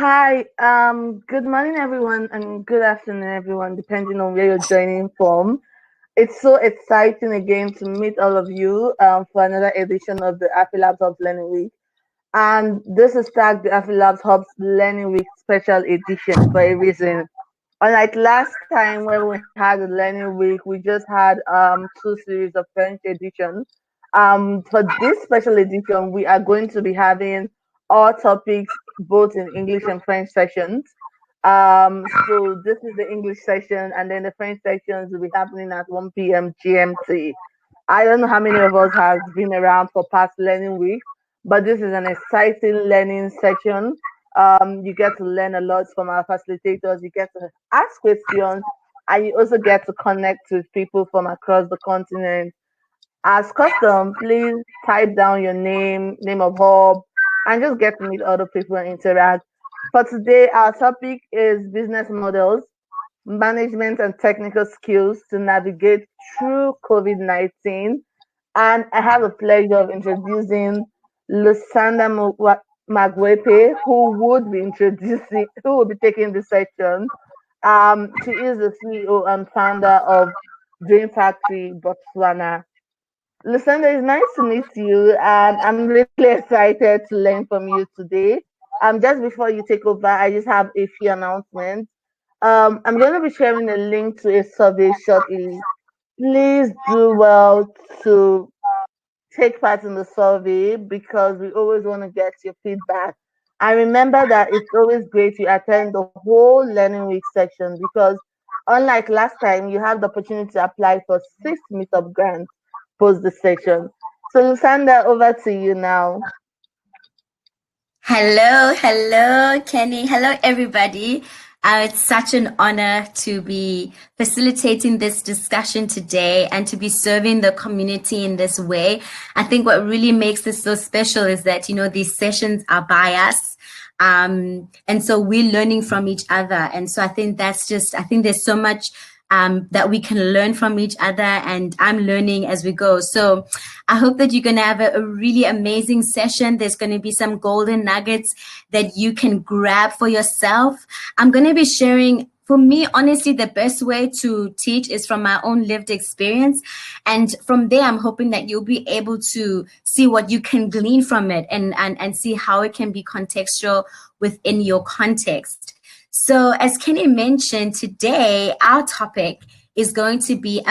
Hi, good morning, everyone, and good afternoon, everyone, depending on where you're joining from. It's so exciting again to meet all of you for another edition of the AfriLabs Hubs Learning Week. And this is tagged the AfriLabs Hubs Learning Week Special Edition for a reason. Unlike last time when we had the Learning Week, we just had two series of French edition. For this special edition, we are going to be having all topics both in English and French sessions. So this is the English session, and then the French sections will be happening at 1 p.m. GMT. I don't know how many of us has been around for past learning week, but this is an exciting learning session. You get to learn a lot from our facilitators. You get to ask questions, and you also get to connect with people from across the continent. As custom, please type down your name of hub, and just get to meet other people and interact. For today, our topic is business models, management and technical skills to navigate through COVID-19. And I have the pleasure of introducing Lusanda Magwape, who will be taking this section. She is the CEO and founder of Dream Factory Botswana. Lucinda, it's nice to meet you, and I'm really excited to learn from you today. Just before you take over, I just have a few announcements. I'm going to be sharing a link to a survey shortly. Please do well to take part in the survey because we always want to get your feedback. And remember that it's always great to attend the whole Learning Week section because unlike last time, you have the opportunity to apply for 6 meetup grants post the session. So Lusanda, over to you now. Hello, Kenny. Hello, everybody. It's such an honor to be facilitating this discussion today and to be serving the community in this way. I think what really makes this so special is that, these sessions are by us. And so we're learning from each other. And so I think there's so much that we can learn from each other, and I'm learning as we go. So I hope that you're going to have a really amazing session. There's going to be some golden nuggets that you can grab for yourself. I'm going to be sharing, for me, honestly, the best way to teach is from my own lived experience. And from there, I'm hoping that you'll be able to see what you can glean from it and see how it can be contextual within your context. So as Kenny mentioned, today our topic is going to be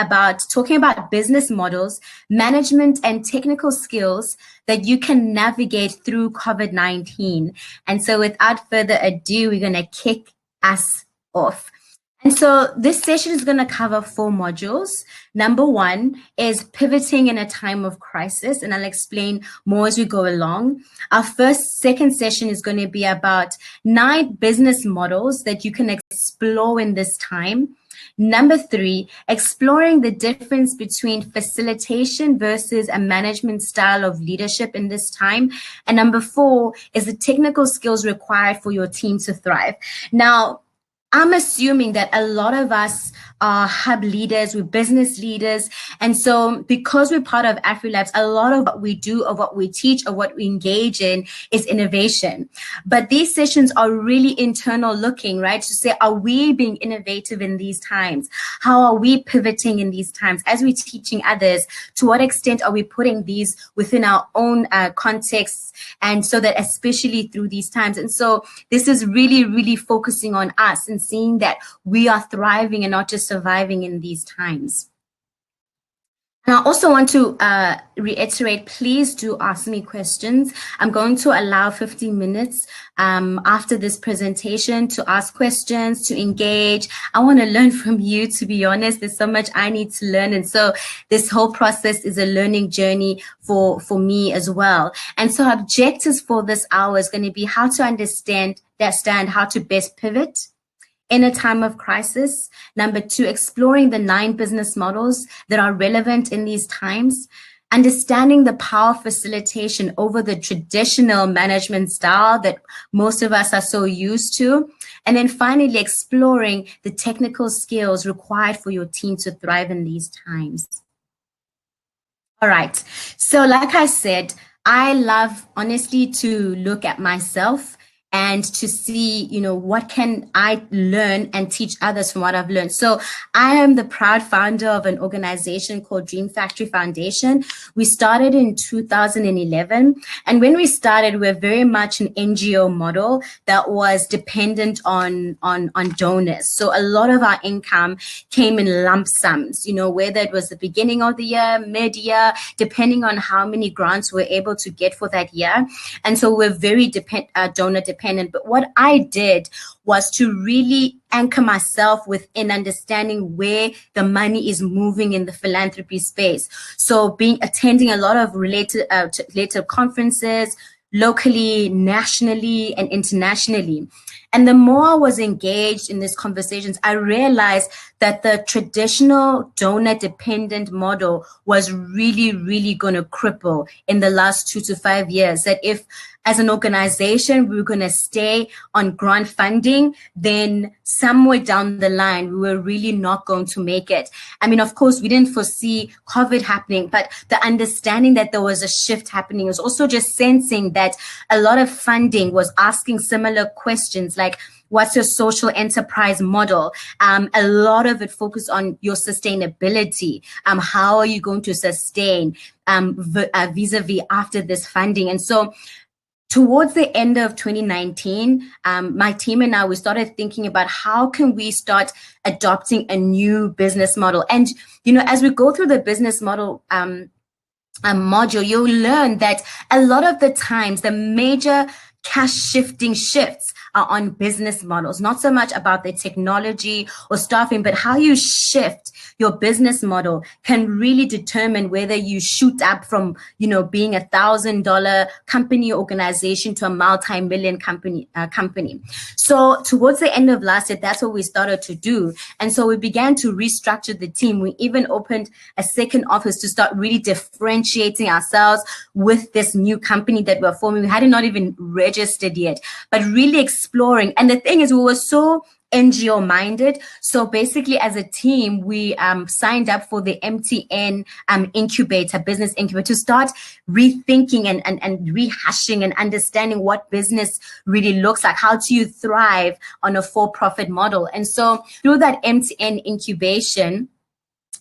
talking about business models, management and technical skills that you can navigate through COVID-19. And so without further ado, we're going to kick us off. And so this session is going to cover 4 modules. Number 1 is pivoting in a time of crisis, and I'll explain more as we go along. Our second session is going to be about 9 business models that you can explore in this time. Number 3, exploring the difference between facilitation versus a management style of leadership in this time. And number 4 is the technical skills required for your team to thrive. Now, I'm assuming that a lot of us are hub leaders, we're business leaders. And so because we're part of AfriLabs, a lot of what we do or what we teach or what we engage in is innovation. But these sessions are really internal looking, right? To say, are we being innovative in these times? How are we pivoting in these times? As we're teaching others, to what extent are we putting these within our own contexts? And so that especially through these times. And so this is really, really focusing on us and seeing that we are thriving and not just surviving in these times. And I also want to reiterate, please do ask me questions. I'm going to allow 15 minutes after this presentation to ask questions, to engage. I want to learn from you, to be honest. There's so much I need to learn. And so this whole process is a learning journey for me as well. And so objectives for this hour is going to be how to understand how to best pivot in a time of crisis. Number 2, exploring the 9 business models that are relevant in these times. Understanding the power of facilitation over the traditional management style that most of us are so used to. And then finally, exploring the technical skills required for your team to thrive in these times. All right. So like I said, I love, honestly, to look at myself and to see, what can I learn and teach others from what I've learned. So I am the proud founder of an organization called Dream Factory Foundation. We started in 2011. And when we started, we're very much an NGO model that was dependent on donors. So a lot of our income came in lump sums, whether it was the beginning of the year, mid-year, depending on how many grants we're able to get for that year. And so we're very donor dependent. But what I did was to really anchor myself within understanding where the money is moving in the philanthropy space. So attending a lot of related conferences, locally, nationally, and internationally. And the more I was engaged in these conversations, I realized that the traditional donor-dependent model was really, really going to cripple in the last 2 to 5 years. That if, as an organization, we were going to stay on grant funding, then somewhere down the line, we were really not going to make it. I mean, of course, we didn't foresee COVID happening, but the understanding that there was a shift happening was also just sensing that a lot of funding was asking similar questions like, what's your social enterprise model? A lot of it focused on your sustainability. How are you going to sustain vis-a-vis after this funding? And so towards the end of 2019, my team and I, we started thinking about how can we start adopting a new business model. And, as we go through the business model module, you'll learn that a lot of the times the major cash shifts are on business models, not so much about the technology or staffing, but how you shift your business model can really determine whether you shoot up from, being $1,000 company organization to a multi-million company. So towards the end of last year, that's what we started to do. And so we began to restructure the team. We even opened a second office to start really differentiating ourselves with this new company that we're forming. We hadn't not even registered yet, but really exploring. And the thing is, we were so NGO minded. So basically, as a team, we signed up for the MTN business incubator, to start rethinking and rehashing and understanding what business really looks like. How do you thrive on a for-profit model? And so through that MTN incubation,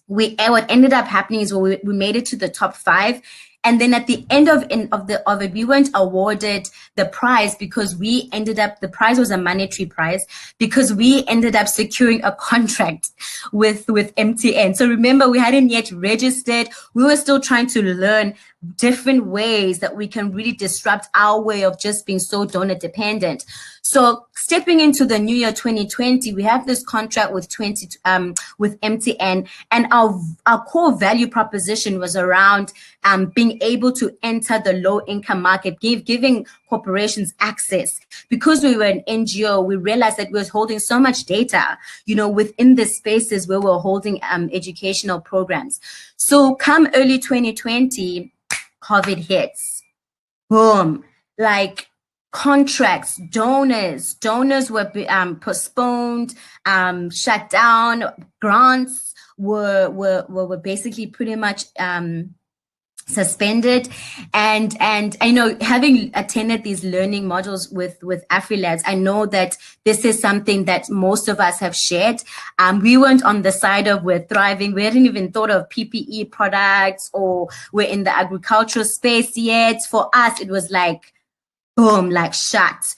what ended up happening is we made it to the top 5. And then at the end of it, we weren't awarded the prize because the prize was a monetary prize because we ended up securing a contract with MTN. So remember, we hadn't yet registered. We were still trying to learn different ways that we can really disrupt our way of just being so donor dependent. So stepping into the new year 2020, we have this contract with MTN, and our core value proposition was around being able to enter the low income market, giving corporations access. Because we were an NGO, we realized that we were holding so much data, within the spaces where we were holding educational programs. So come early 2020, COVID hits. Boom. Like contracts, donors were postponed, shut down. Grants were basically pretty much suspended. And I know, having attended these learning modules with AfriLabs, I know that this is something that most of us have shared. We weren't on the side of we're thriving. We hadn't even thought of PPE products, or we're in the agricultural space yet. For us, it was like, boom, like shut.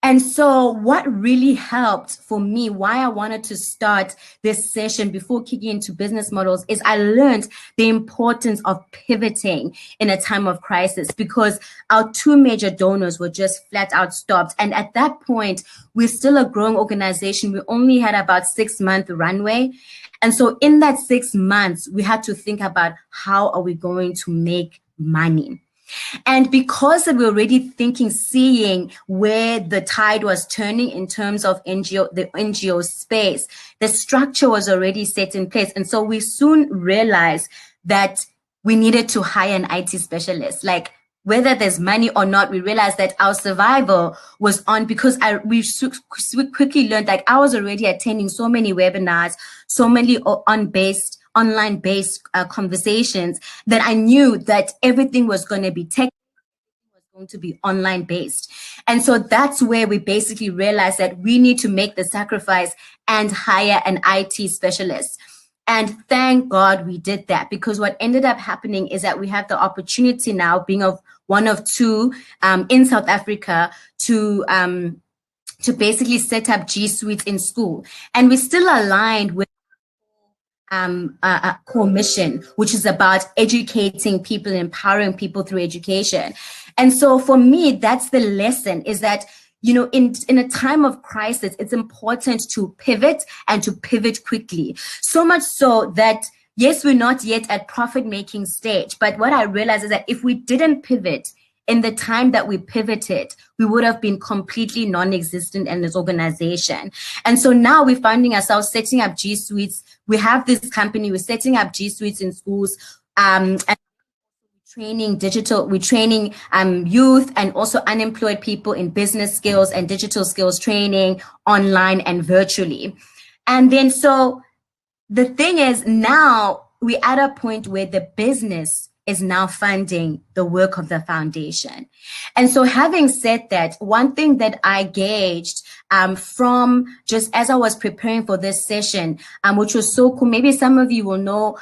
And so what really helped for me, why I wanted to start this session before kicking into business models, is I learned the importance of pivoting in a time of crisis, because our 2 major donors were just flat out stopped. And at that point, we're still a growing organization. We only had about 6-month runway. And so in that 6 months, we had to think about how are we going to make money. And because we were already seeing where the tide was turning in terms of the NGO space, the structure was already set in place. And so we soon realized that we needed to hire an IT specialist. Like, whether there's money or not, we realized that our survival was on, because we quickly learned, like, I was already attending so many webinars, so many online-based conversations, that I knew that everything was going to be tech, going to be online based. And so that's where we basically realized that we need to make the sacrifice and hire an IT specialist. And thank God we did that, because what ended up happening is that we have the opportunity now, being of one of two in South Africa, to basically set up G Suites in school. And we're still aligned with a core mission, which is about educating people, empowering people through education. And so for me, that's the lesson, is that, you know, in a time of crisis, it's important to pivot, and to pivot quickly. So much so that, yes, we're not yet at profit-making stage. But what I realized is that if we didn't pivot in the time that we pivoted, we would have been completely non-existent in this organization. And so now we're finding ourselves setting up G Suites. We have this company, we're setting up G Suites in schools, and training we're training youth and also unemployed people in business skills and digital skills training online and virtually. And then so the thing is, now we're at a point where the business is now funding the work of the foundation. And so having said that, one thing that I gauged from just as I was preparing for this session, which was so cool, maybe some of you will know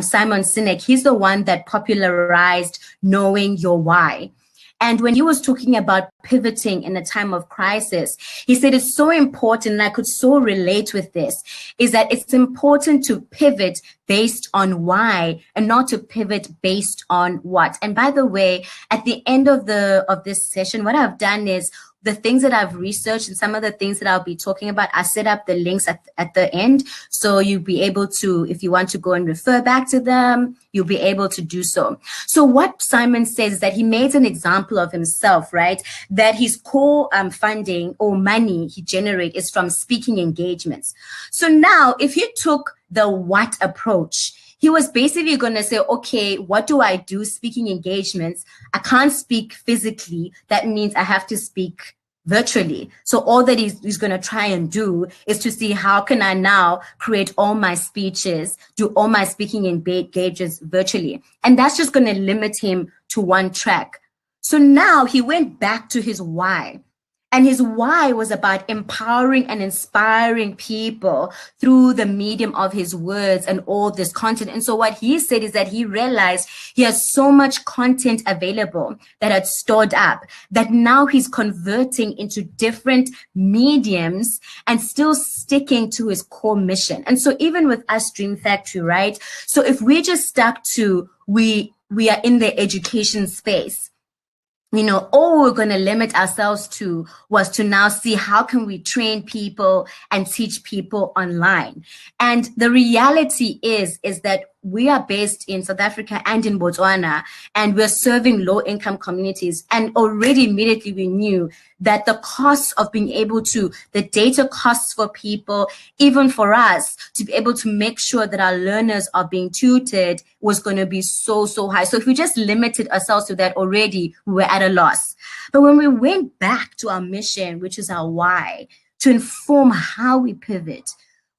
Simon Sinek. He's the one that popularized knowing your why. And when he was talking about pivoting in a time of crisis, he said it's so important, and I could so relate with this, is that it's important to pivot based on why and not to pivot based on what. And by the way, at the end of this session, what I've done is the things that I've researched and some of the things that I'll be talking about, I set up the links at the end. So you'll be able to, if you want to go and refer back to them, you'll be able to do so. So what Simon says is that he made an example of himself, right? That his core funding or money he generates is from speaking engagements. So now if you took the what approach, he was basically going to say, okay, what do I do? Speaking engagements. I can't speak physically. That means I have to speak virtually. So all that he's going to try and do is to see how can I now create all my speeches, do all my speaking engagements virtually. And that's just going to limit him to one track. So now he went back to his why. And his why was about empowering and inspiring people through the medium of his words and all this content. And so what he said is that he realized he has so much content available that had stored up, that now he's converting into different mediums and still sticking to his core mission. And so even with us, Dream Factory, right? So if we just stuck to, we are in the education space, you know, all we're going to limit ourselves to was to now see how can we train people and teach people online. And the reality is that we are based in South Africa and in Botswana, and we're serving low-income communities. And already immediately we knew that the costs of being able to, the data costs for people, even for us, to be able to make sure that our learners are being tutored was going to be so high. So if we just limited ourselves to that already, we were at a loss. But when we went back to our mission, which is our why, to inform how we pivot,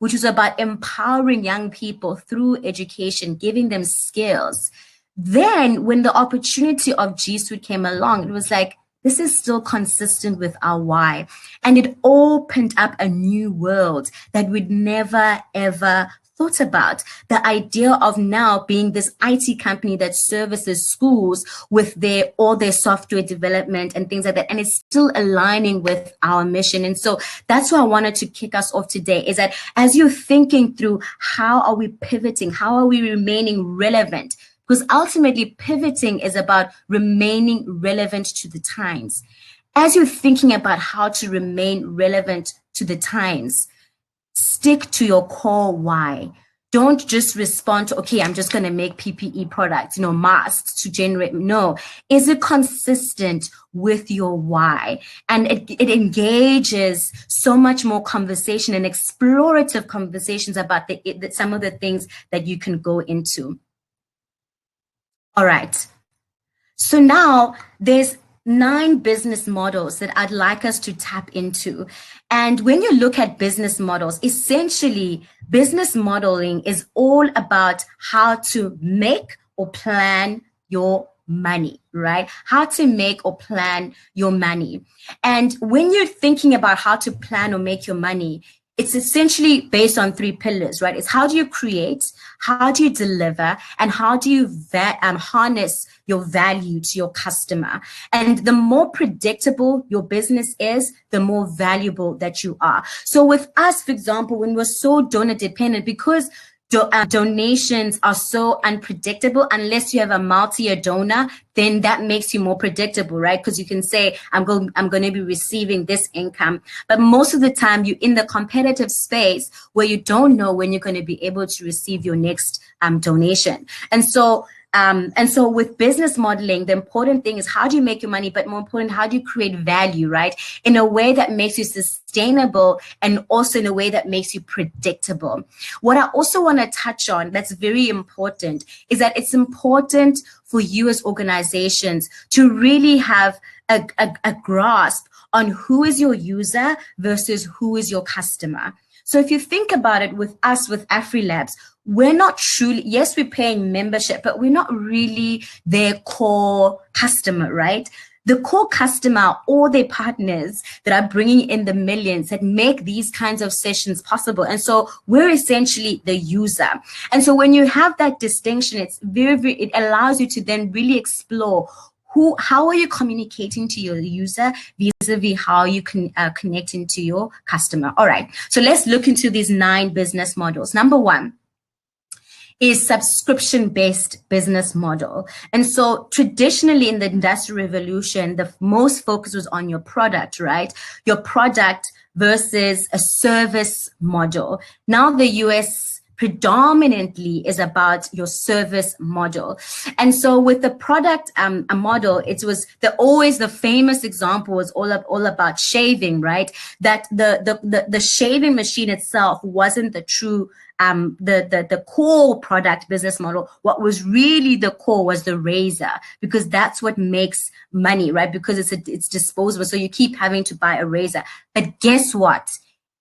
which is about empowering young people through education, giving them skills. Then when the opportunity of G Suite came along, it was like, this is still consistent with our why. And it opened up a new world that we'd never, ever thought about. The idea of now being this IT company that services schools with all their software development and things like that. And it's still aligning with our mission. And so that's why I wanted to kick us off today, is that as you're thinking through how are we pivoting, how are we remaining relevant? Because ultimately pivoting is about remaining relevant to the times. As you're thinking about how to remain relevant to the times, stick to your core why. Don't just respond to, okay, I'm just going to make PPE products, masks to generate. No. Is it consistent with your why? And it engages so much more conversation and explorative conversations about some of the things that you can go into. All right. So now there's 9 business models that I'd like us to tap into. And when you look at business models, essentially business modeling is all about how to make or plan your money, right? How to make or plan your money. And when you're thinking about how to plan or make your money, it's essentially based on 3 pillars, right? It's how do you create, how do you deliver, and how do you harness your value to your customer. And the more predictable your business is, the more valuable that you are. So with us, for example, when we're so donor dependent, because donations are so unpredictable, unless you have a multi-year donor, then that makes you more predictable, right? Because you can say, I'm going to be receiving this income. But most of the time, you're in the competitive space where you don't know when you're going to be able to receive your next donation. And so with business modeling, the important thing is how do you make your money, but more important, how do you create value, right? In a way that makes you sustainable and also in a way that makes you predictable. What I also want to touch on that's very important is that it's important for you as organizations to really have a grasp on who is your user versus who is your customer. So if you think about it with us, with AfriLabs, we're not truly, yes, we're paying membership, but we're not really their core customer, right? The core customer are all their partners that are bringing in the millions that make these kinds of sessions possible. And so we're essentially the user. And so when you have that distinction, it's it allows you to then really explore how are you communicating to your user vis-a-vis how you can connecting to your customer. All right, so let's look into these 9 business models. Number 1 is subscription-based business model. And so traditionally in the Industrial Revolution, the most focus was on your product, right? Your product versus a service model. Now the US predominantly is about your service model. And so with the product a model, it was always the famous example was all about shaving, right? That the shaving machine itself wasn't the true the core product business model. What was really the core was the razor, because that's what makes money, right? Because it's disposable, so you keep having to buy a razor. But guess what?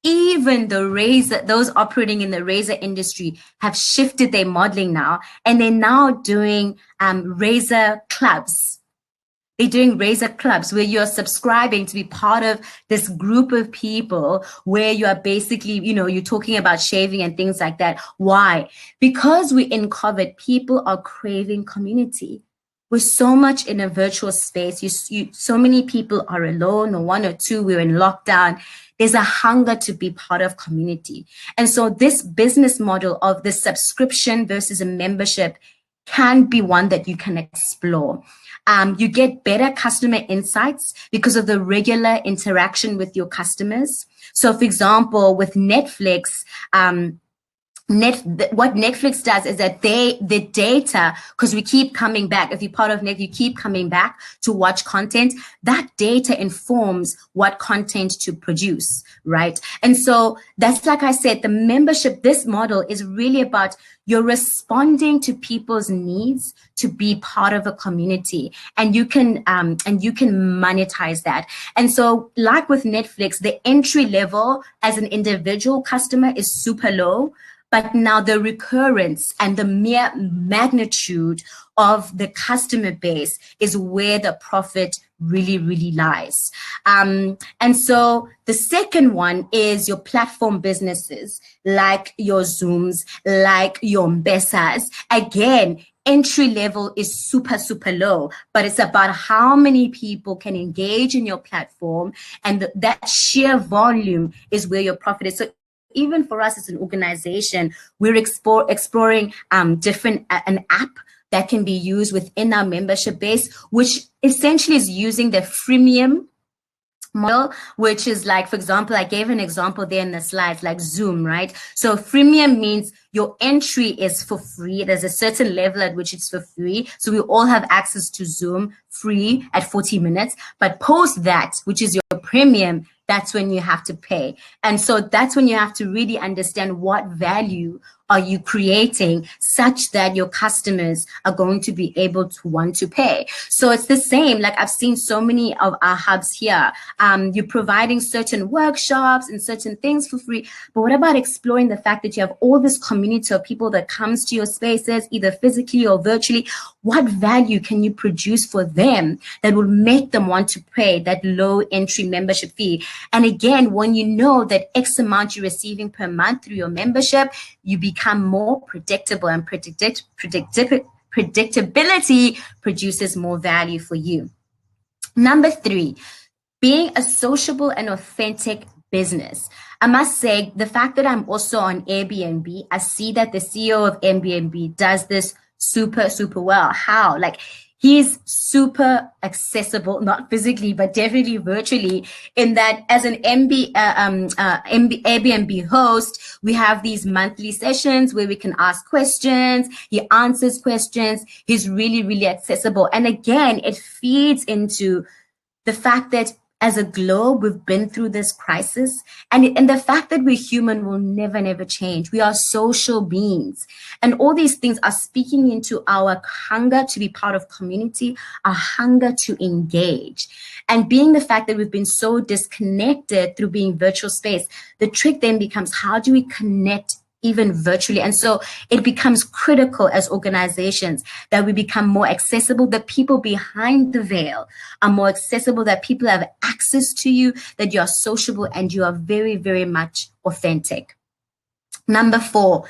Even the razor, those operating in the razor industry have shifted their modeling now, and they're now doing razor clubs. They're doing razor clubs where you're subscribing to be part of this group of people where you are basically, you're talking about shaving and things like that. Why? Because we're in COVID, people are craving community. We're so much in a virtual space. So many people are alone, or 1 or 2, we're in lockdown. There's a hunger to be part of community. And so this business model of the subscription versus a membership can be one that you can explore. You get better customer insights because of the regular interaction with your customers. So for example, with Netflix, what Netflix does is that the data, because we keep coming back, if you're part of Netflix, you keep coming back to watch content, that data informs what content to produce, right? And so that's, like I said, the membership, this model is really about you're responding to people's needs to be part of a community, and you can monetize that. And so like with Netflix, the entry level as an individual customer is super low. But now the recurrence and the mere magnitude of the customer base is where the profit really, really lies. And so the second one is your platform businesses, like your Zooms, like your M-Pesas. Again, entry level is super, super low, but it's about how many people can engage in your platform, and that sheer volume is where your profit is. So even for us as an organization, we're exploring an app that can be used within our membership base, which essentially is using the freemium model, which is like, for example, I gave an example there in the slides, like Zoom, right? So freemium means your entry is for free. There's a certain level at which it's for free. So we all have access to Zoom free at 40 minutes. But post that, which is your premium, that's when you have to pay. And so that's when you have to really understand what value are you creating such that your customers are going to be able to want to pay? So it's the same. Like I've seen so many of our hubs here. You're providing certain workshops and certain things for free. But what about exploring the fact that you have all this community of people that comes to your spaces, either physically or virtually? What value can you produce for them that will make them want to pay that low entry membership fee? And again, when you know that X amount you're receiving per month through your membership, you become more predictable, and predictability produces more value for you. Number 3, being a sociable and authentic business. I must say, the fact that I'm also on Airbnb, I see that the CEO of Airbnb does this super, super well. How? Like, he's super accessible, not physically, but definitely virtually, in that as an Airbnb host, we have these monthly sessions where we can ask questions. He answers questions. He's really, really accessible. And again, it feeds into the fact that as a globe, we've been through this crisis, and the fact that we're human will never, never change. We are social beings, and all these things are speaking into our hunger to be part of community, our hunger to engage. And being the fact that we've been so disconnected through being virtual space, the trick then becomes, how do we connect even virtually? And so it becomes critical as organizations that we become more accessible, that people behind the veil are more accessible, that people have access to you, that you are sociable, and you are very, very much authentic. Number 4,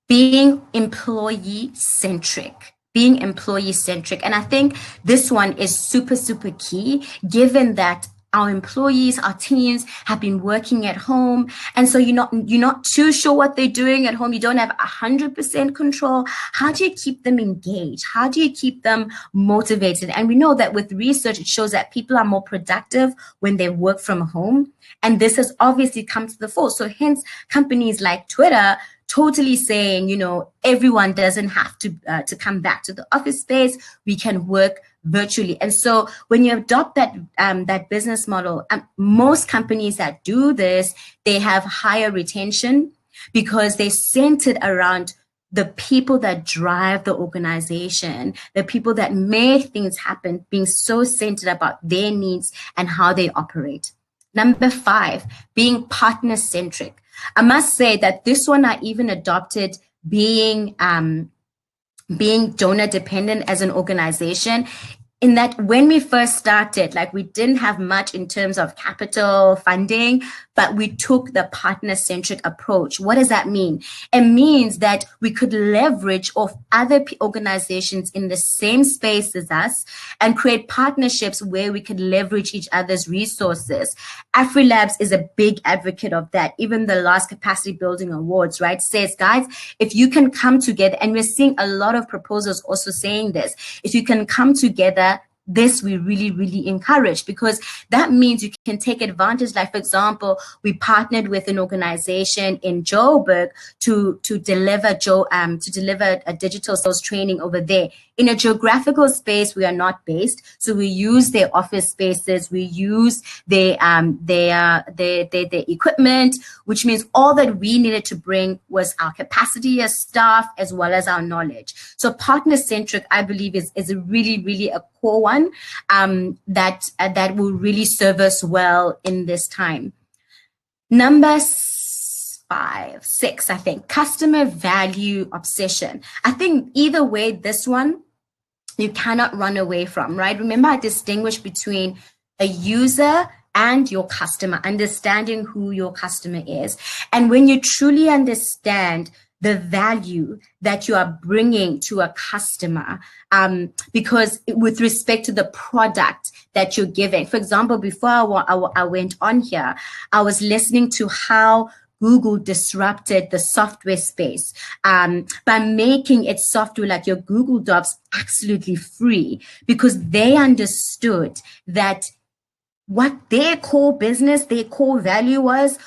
being employee-centric. Being employee-centric. And I think this one is super, super key, given that our employees, our teams have been working at home. And so you're not too sure what they're doing at home. You don't have 100% control. How do you keep them engaged? How do you keep them motivated? And we know that with research, it shows that people are more productive when they work from home. And this has obviously come to the fore. So hence companies like Twitter totally saying, everyone doesn't have to come back to the office space. We can work virtually. And so when you adopt that business model, most companies that do this, they have higher retention because they centered around the people that drive the organization, the people that make things happen, being so centered about their needs and how they operate. Number 5, being partner-centric. I must say that this one I even adopted being donor dependent as an organization, in that when we first started, like, we didn't have much in terms of capital funding, but we took the partner-centric approach. What does that mean? It means that we could leverage off other organizations in the same space as us and create partnerships where we could leverage each other's resources. AfriLabs is a big advocate of that. Even the last Capacity Building Awards, right, says, guys, if you can come together, and we're seeing a lot of proposals also saying this, if you can come together, this we really, really encourage, because that means you can take advantage. Like, for example, we partnered with an organization in Joburg to deliver a digital sales training over there in a geographical space we are not based. So we use their office spaces, we use their equipment, which means all that we needed to bring was our capacity as staff as well as our knowledge. So partner-centric, I believe, is really, really a core one that will really serve us well in this time. Number 6, I think, customer value obsession. I think either way, this one you cannot run away from, right? Remember, I distinguish between a user and your customer, understanding who your customer is. And when you truly understand the value that you are bringing to a customer, because with respect to the product that you're giving. For example, before I went on here, I was listening to how Google disrupted the software space by making its software, like your Google Docs, absolutely free, because they understood that what their core business, their core value was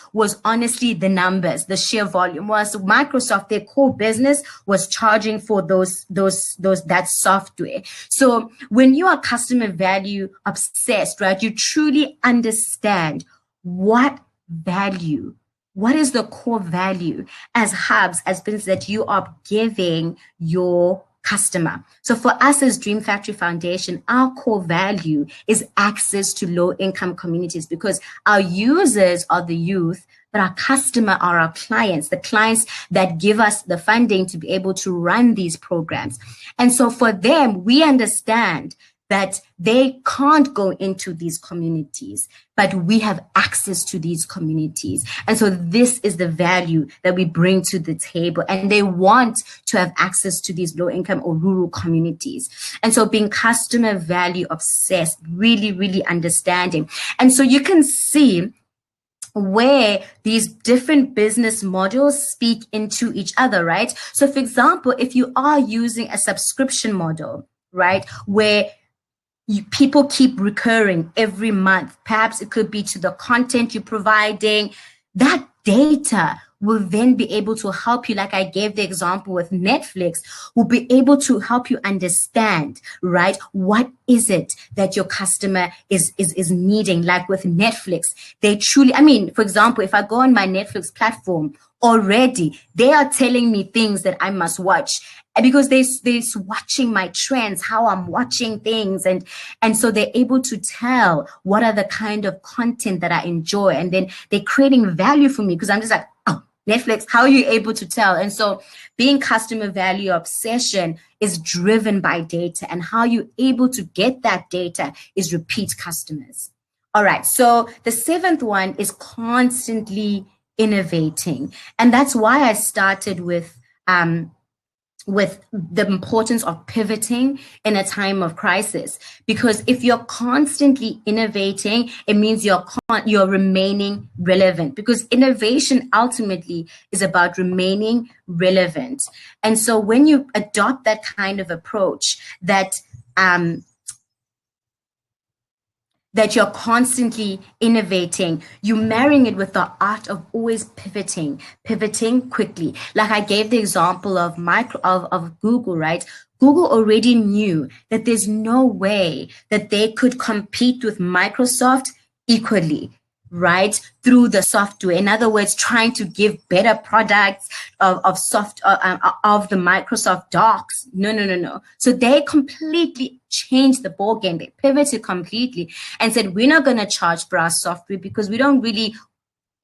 honestly the numbers, the sheer volume. Was Microsoft, their core business was charging for that software. So when you are customer value obsessed, right, you truly understand what value what is the core value as hubs, as business that you are giving your customer? So for us as Dream Factory Foundation, our core value is access to low-income communities, because our users are the youth, but our customer are our clients, the clients that give us the funding to be able to run these programs. And so for them, we understand that they can't go into these communities, but we have access to these communities. And so this is the value that we bring to the table. And they want to have access to these low income or rural communities. And so being customer value obsessed, really, really understanding. And so you can see where these different business models speak into each other, right? So for example, if you are using a subscription model, right, where people keep recurring every month, perhaps it could be to the content you're providing, that data will then be able to help you, like I gave the example with Netflix, will be able to help you understand, right, what is it that your customer is needing. Like with Netflix, they truly, I mean, for example, if I go on my Netflix platform, already they are telling me things that I must watch, because they're watching my trends, how I'm watching things. And so they're able to tell what are the kind of content that I enjoy. And then they're creating value for me, because I'm just like, oh, Netflix, how are you able to tell? And so being customer value obsession is driven by data, and how you're able to get that data is repeat customers. All right. So the seventh one is constantly innovating. And that's why I started with the importance of pivoting in a time of crisis. Because if you're constantly innovating, it means you're remaining relevant, because innovation ultimately is about remaining relevant. And so when you adopt that kind of approach, that you're constantly innovating, you're marrying it with the art of always pivoting quickly. Like I gave the example of Google, right? Google already knew that there's no way that they could compete with Microsoft equally, right, through the software. In other words, trying to give better products of the Microsoft Docs. No. So they completely changed the ball game. They pivoted completely and said, we're not going to charge for our software, because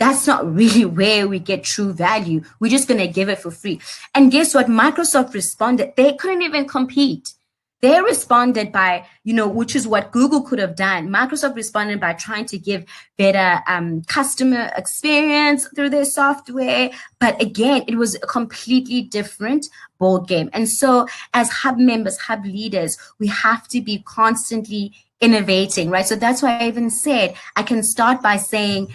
that's not really where we get true value. We're just going to give it for free. And guess what? Microsoft responded. They couldn't even compete. They responded by, which is what Google could have done. Microsoft responded by trying to give better customer experience through their software. But again, it was a completely different ball game. And so as hub members, hub leaders, we have to be constantly innovating, right? So that's why I even said, I can start by saying,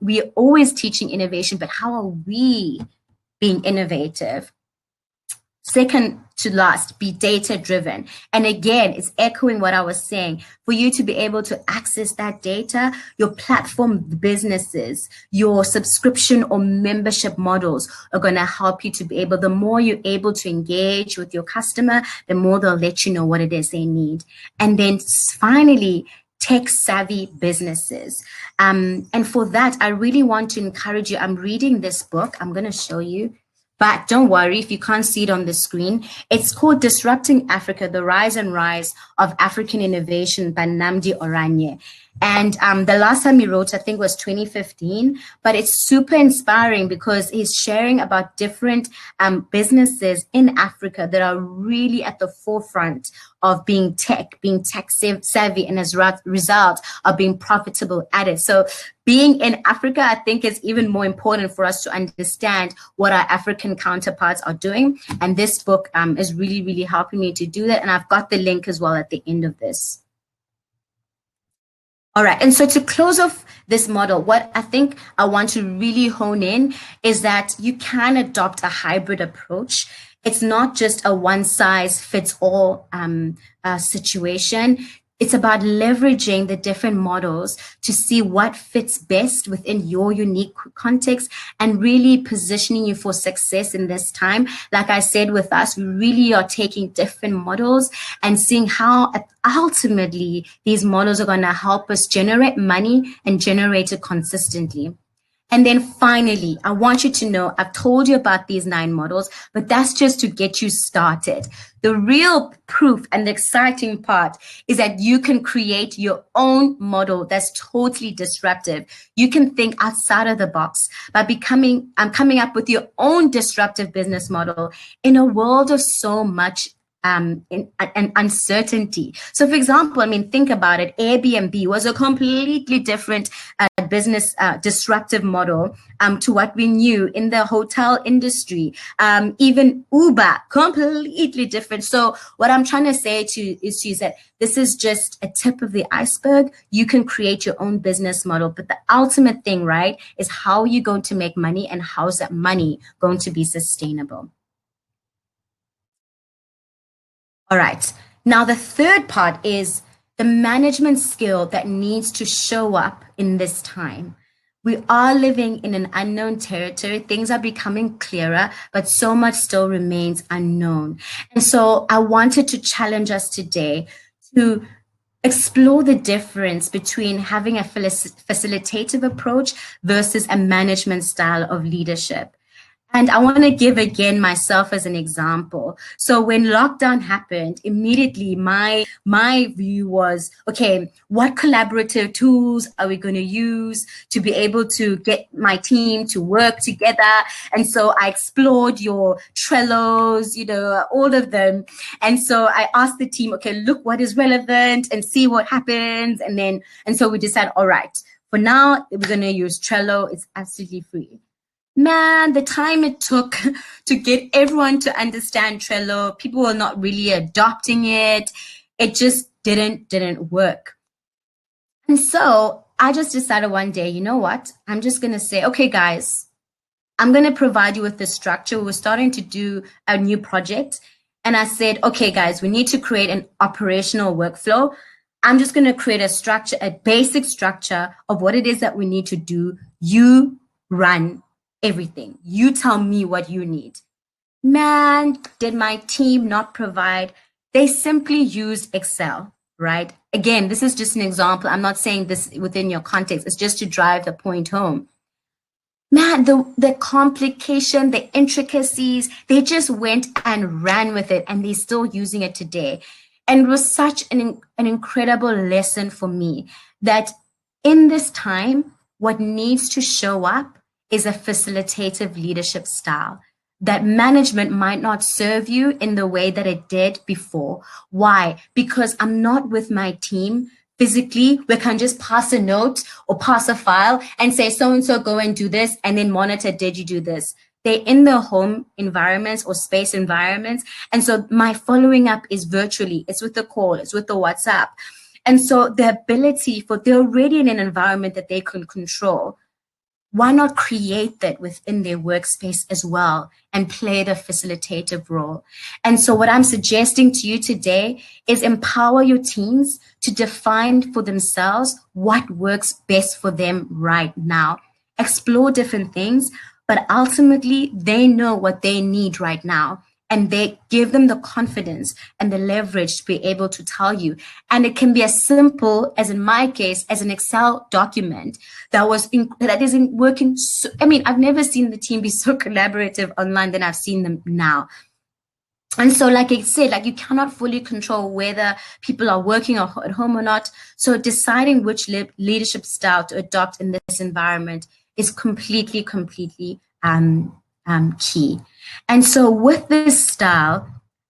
we're always teaching innovation, but how are we being innovative? Second to last, be data driven. And again, it's echoing what I was saying. For you to be able to access that data, your platform businesses, your subscription or membership models are going to help you to be able, the more you're able to engage with your customer, the more they'll let you know what it is they need. And then finally, tech savvy businesses. And for that, I really want to encourage you. I'm reading this book. I'm going to show you. But don't worry if you can't see it on the screen. It's called Disrupting Africa, The Rise and Rise of African Innovation by Nnamdi Oranye. And the last time he wrote, I think, was 2015. But it's super inspiring because he's sharing about different businesses in Africa that are really at the forefront of being tech savvy, and as a result of being profitable at it. So being in Africa, I think, is even more important for us to understand what our African counterparts are doing. And this book is really, really helping me to do that. And I've got the link as well at the end of this. All right. And so to close off this model, what I think I want to really hone in is that you can adopt a hybrid approach. It's not just a one size fits all situation. It's about leveraging the different models to see what fits best within your unique context and really positioning you for success in this time. Like I said, with us, we really are taking different models and seeing how ultimately these models are going to help us generate money and generate it consistently. And then finally, I want you to know, I've told you about these 9 models, but that's just to get you started. The real proof and the exciting part is that you can create your own model that's totally disruptive. You can think outside of the box by coming up with your own disruptive business model in a world of so much and uncertainty. So, for example, I mean, think about it. Airbnb was a completely different business disruptive model to what we knew in the hotel industry. Even Uber, completely different. So, what I'm trying to say to you is that this is just a tip of the iceberg. You can create your own business model, but the ultimate thing, right, is how you're going to make money and how's that money going to be sustainable. All right. Now, the third part is the management skill that needs to show up in this time. We are living in an unknown territory. Things are becoming clearer, but so much still remains unknown. And so I wanted to challenge us today to explore the difference between having a facilitative approach versus a management style of leadership. And I want to give again myself as an example. So when lockdown happened, immediately my view was, okay, what collaborative tools are we going to use to be able to get my team to work together? And so I explored your Trellos, all of them. And so I asked the team, okay, look what is relevant and see what happens. And so we decided, all right, for now, we're going to use Trello. It's absolutely free. Man, the time it took to get everyone to understand Trello, people were not really adopting it. It just didn't work. And so I just decided one day, you know what? I'm just going to say, okay, guys, I'm going to provide you with the structure. We're starting to do a new project. And I said, okay, guys, we need to create an operational workflow. I'm just going to create a structure, a basic structure of what it is that we need to do. You run everything. You tell me what you need. Man, did my team not provide? They simply used Excel, right? Again, this is just an example. I'm not saying this within your context. It's just to drive the point home. Man, the complication, the intricacies, they just went and ran with it, and they're still using it today. And it was such an incredible lesson for me that in this time, what needs to show up is a facilitative leadership style. That management might not serve you in the way that it did before. Why? Because I'm not with my team physically. We can just pass a note or pass a file and say, so-and-so go and do this, and then monitor, did you do this? They're in their home environments or space environments. And so my following up is virtually. It's with the call, it's with the WhatsApp. And so the ability they're already in an environment that they can control. Why not create that within their workspace as well and play the facilitative role? And so what I'm suggesting to you today is empower your teams to define for themselves what works best for them right now. Explore different things, but ultimately they know what they need right now. And they give them the confidence and the leverage to be able to tell you. And it can be as simple as, in my case, as an Excel document that isn't working. I've never seen the team be so collaborative online than I've seen them now. And so, like I said, you cannot fully control whether people are working at home or not. So deciding which leadership style to adopt in this environment is completely key. And so with this style,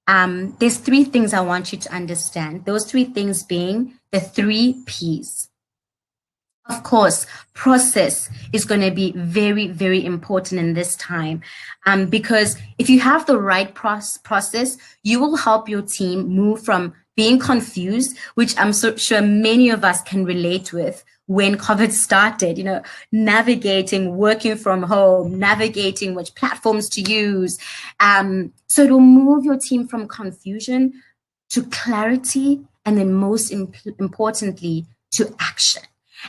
there's 3 things I want you to understand. Those 3 things being the 3 Ps. Of course, process is going to be very, very important in this time, because if you have the right process, you will help your team move from being confused, which I'm so sure many of us can relate with, when COVID started, navigating, working from home, navigating which platforms to use. So it will move your team from confusion to clarity, and then most importantly, to action.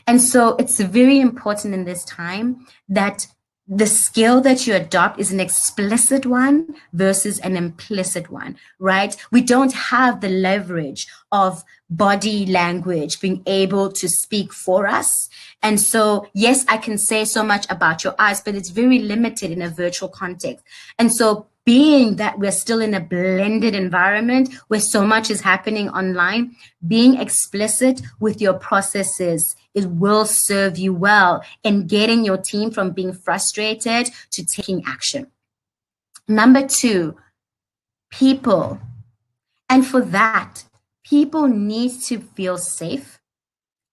And so it's very important in this time that the skill that you adopt is an explicit one versus an implicit one, right? We don't have the leverage of body language being able to speak for us. And so, yes, I can say so much about your eyes, but it's very limited in a virtual context. And so, being that we're still in a blended environment where so much is happening online, being explicit with your processes, it will serve you well in getting your team from being frustrated to taking action. Number 2, people. And for that, people need to feel safe.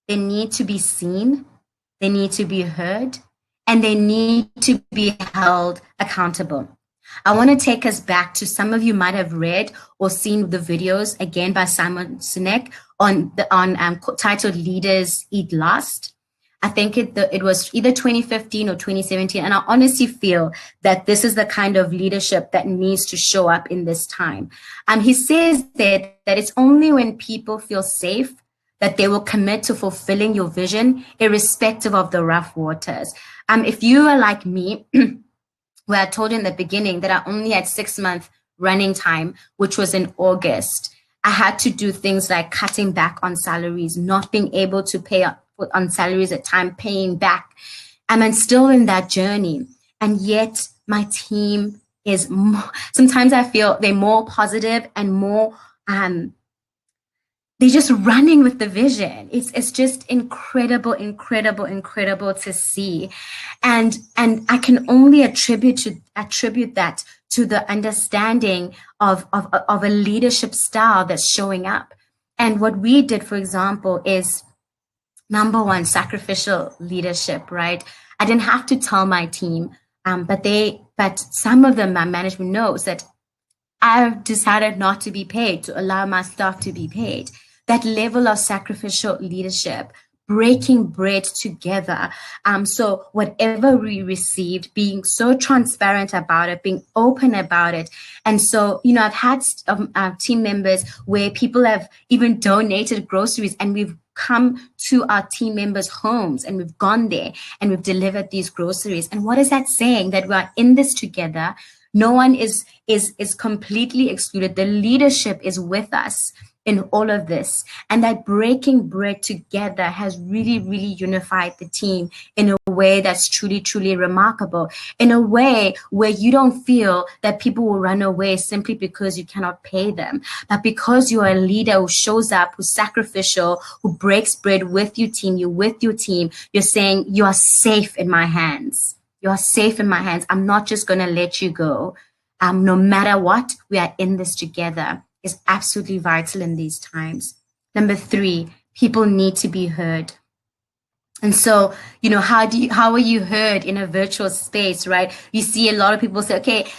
They need to be seen. They need to be heard. And they need to be held accountable. I want to take us back to, some of you might have read or seen the videos again by Simon Sinek titled Leaders Eat Last. I think it was either 2015 or 2017. And I honestly feel that this is the kind of leadership that needs to show up in this time. He says that it's only when people feel safe that they will commit to fulfilling your vision, irrespective of the rough waters. If you are like me, where I told you in the beginning that I only had 6 months running time, which was in August, I had to do things like cutting back on salaries, not being able to pay on salaries at time, paying back. I'm still in that journey. And yet my team is more, sometimes I feel they're more positive and more, they're just running with the vision. It's just incredible to see. And I can only attribute that to the understanding of a leadership style that's showing up. And what we did, for example, is number 1, sacrificial leadership, right? I didn't have to tell my team, but some of them, my management knows that I've decided not to be paid, to allow my staff to be paid. That level of sacrificial leadership, breaking bread together. So whatever we received, being so transparent about it, being open about it. And so, I've had team members where people have even donated groceries, and we've come to our team members' homes and we've gone there and we've delivered these groceries. And what is that saying? That we're in this together. No one is completely excluded. The leadership is with us in all of this. And that breaking bread together has really unified the team in a way that's truly remarkable, in a way where you don't feel that people will run away simply because you cannot pay them, but because you are a leader who shows up, who's sacrificial, who breaks bread with your team, you're saying, you are safe in my hands. You are safe in my hands. I'm not just going to let you go. No matter what, we are in this together. Is absolutely vital in these times. Number 3, people need to be heard. And so, how are you heard in a virtual space, right? You see a lot of people say, okay,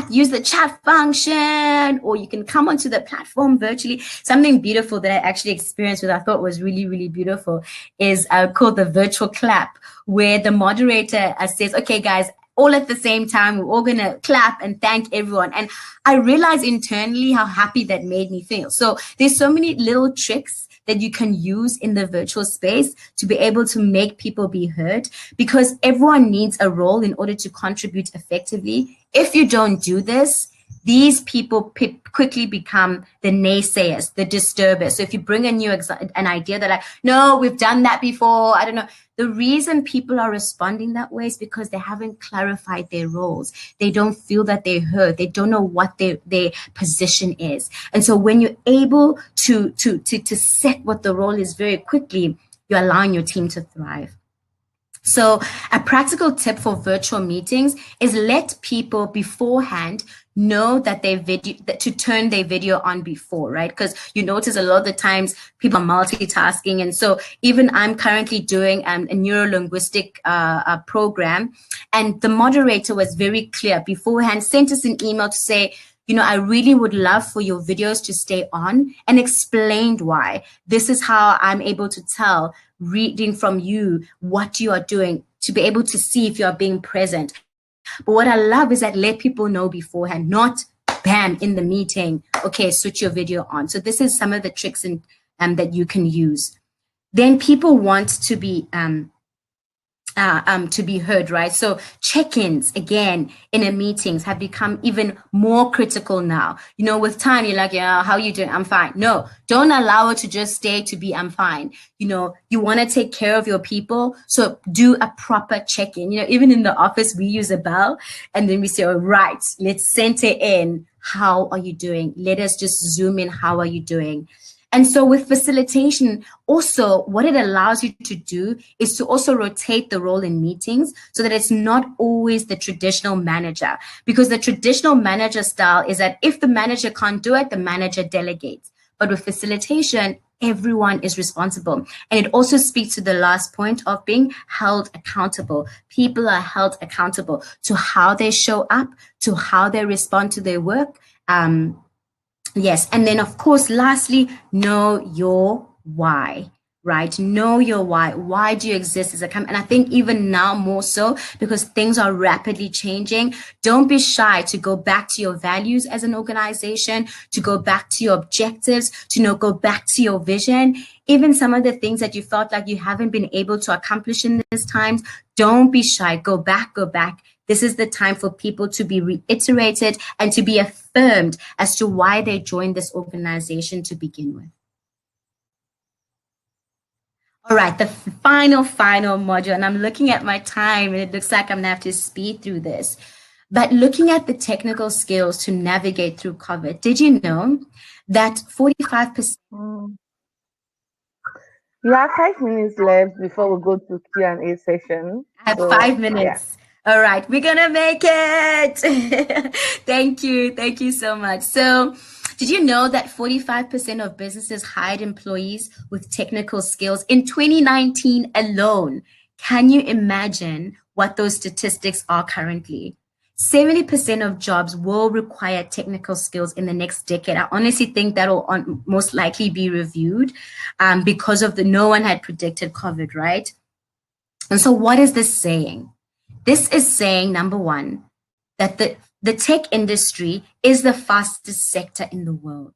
use the chat function, or you can come onto the platform virtually. Something beautiful that I actually experienced, which I thought was really beautiful, is called the virtual clap, where the moderator says, okay, guys, all at the same time, we're all going to clap and thank everyone. And I realized internally how happy that made me feel. So there's so many little tricks that you can use in the virtual space to be able to make people be heard, because everyone needs a role in order to contribute effectively. If you don't do this, these people quickly become the naysayers, the disturbers. So if you bring an idea that no, we've done that before, I don't know. The reason people are responding that way is because they haven't clarified their roles. They don't feel that they're heard. They don't know what their position is. And so when you're able to set what the role is very quickly, you're allowing your team to thrive. So a practical tip for virtual meetings is let people beforehand know that to turn their video on before, right? Because you notice a lot of the times people are multitasking. And so even I'm currently doing a neuro-linguistic program, and the moderator was very clear beforehand, sent us an email to say, I really would love for your videos to stay on, and explained why. This is how I'm able to tell, reading from you, what you are doing, to be able to see if you are being present. But what I love is that let people know beforehand, not bam, in the meeting, okay, switch your video on. So this is some of the tricks that you can use. Then people want to be to be heard, right? So check-ins again in a meetings have become even more critical now. You know, with time, you're like, yeah, how are you doing? I'm fine. No, don't allow it to just stay to be, I'm fine. You know, you want to take care of your people. So do a proper check-in. You know, even in the office, we use a bell and then we say, all right, let's center in. How are you doing? Let us just zoom in. How are you doing? And so with facilitation, also what it allows you to do is to also rotate the role in meetings so that it's not always the traditional manager, because the traditional manager style is that if the manager can't do it, the manager delegates. But with facilitation, everyone is responsible. And it also speaks to the last point of being held accountable. People are held accountable to how they show up, to how they respond to their work. Yes. And then, of course, lastly, know your why, right? Know your why. Why do you exist as a company? And I think even now more so because things are rapidly changing. Don't be shy to go back to your values as an organization, to go back to your objectives, to go back to your vision. Even some of the things that you felt like you haven't been able to accomplish in these times, don't be shy. Go back. This is the time for people to be reiterated and to be affirmed as to why they joined this organization to begin with. All right, the final module, and I'm looking at my time and it looks like I'm gonna have to speed through this. But looking at the technical skills to navigate through COVID, did you know that 45%? We have 5 minutes left before we go to Q&A session. I have 5 minutes. Yeah. All right, we're gonna make it. Thank you so much. So did you know that 45% of businesses hired employees with technical skills in 2019 alone? Can you imagine what those statistics are currently? 70% of jobs will require technical skills in the next decade. I honestly think that will most likely be reviewed because of no one had predicted COVID, right? And so what is this saying? This is saying, number one, that the tech industry is the fastest sector in the world.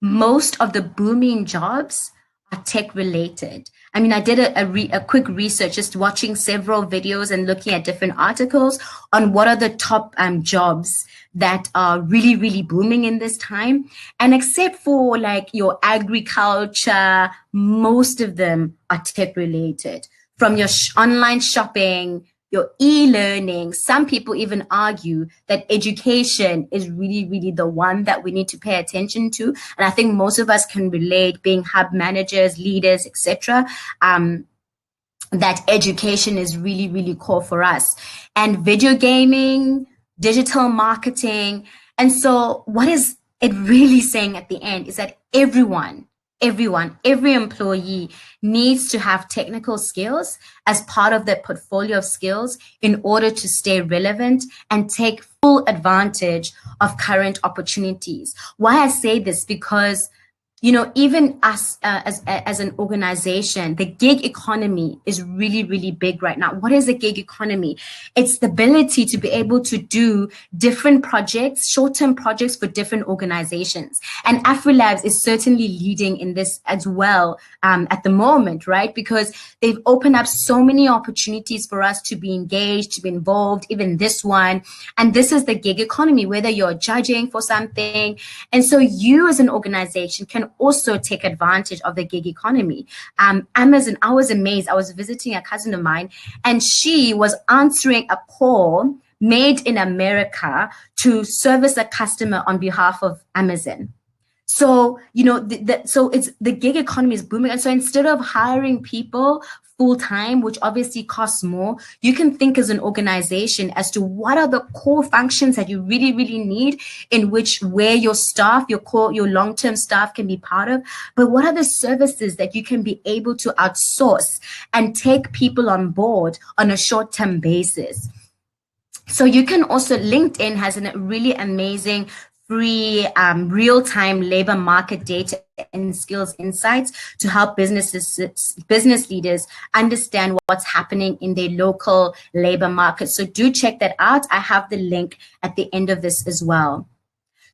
Most of the booming jobs are tech related. I mean, I did a quick research, just watching several videos and looking at different articles on what are the top jobs that are really, really booming in this time. And except for like your agriculture, most of them are tech related. From your online shopping, your e-learning, some people even argue that education is really, really the one that we need to pay attention to. And I think most of us can relate, being hub managers, leaders, etc., that education is really, really core for us. And video gaming, digital marketing. And so what is it really saying at the end is that every employee needs to have technical skills as part of their portfolio of skills in order to stay relevant and take full advantage of current opportunities. Why I say this, because even us as an organization, the gig economy is really, really big right now. What is a gig economy? It's the ability to be able to do different projects, short-term projects for different organizations. And AfriLabs is certainly leading in this as well at the moment, right? Because they've opened up so many opportunities for us to be engaged, to be involved, even this one. And this is the gig economy, whether you're judging for something. And so you as an organization can also take advantage of the gig economy. Amazon, I was amazed. I was visiting a cousin of mine and she was answering a call made in America to service a customer on behalf of Amazon. So, so it's the gig economy is booming. And so instead of hiring people full time, which obviously costs more, you can think as an organization as to what are the core functions that you really, really need where your staff, your long-term staff can be part of, but what are the services that you can be able to outsource and take people on board on a short-term basis. So you can also, LinkedIn has a really amazing free real-time labor market data and skills insights to help business leaders understand what's happening in their local labor market. So do check that out. I have the link at the end of this as well.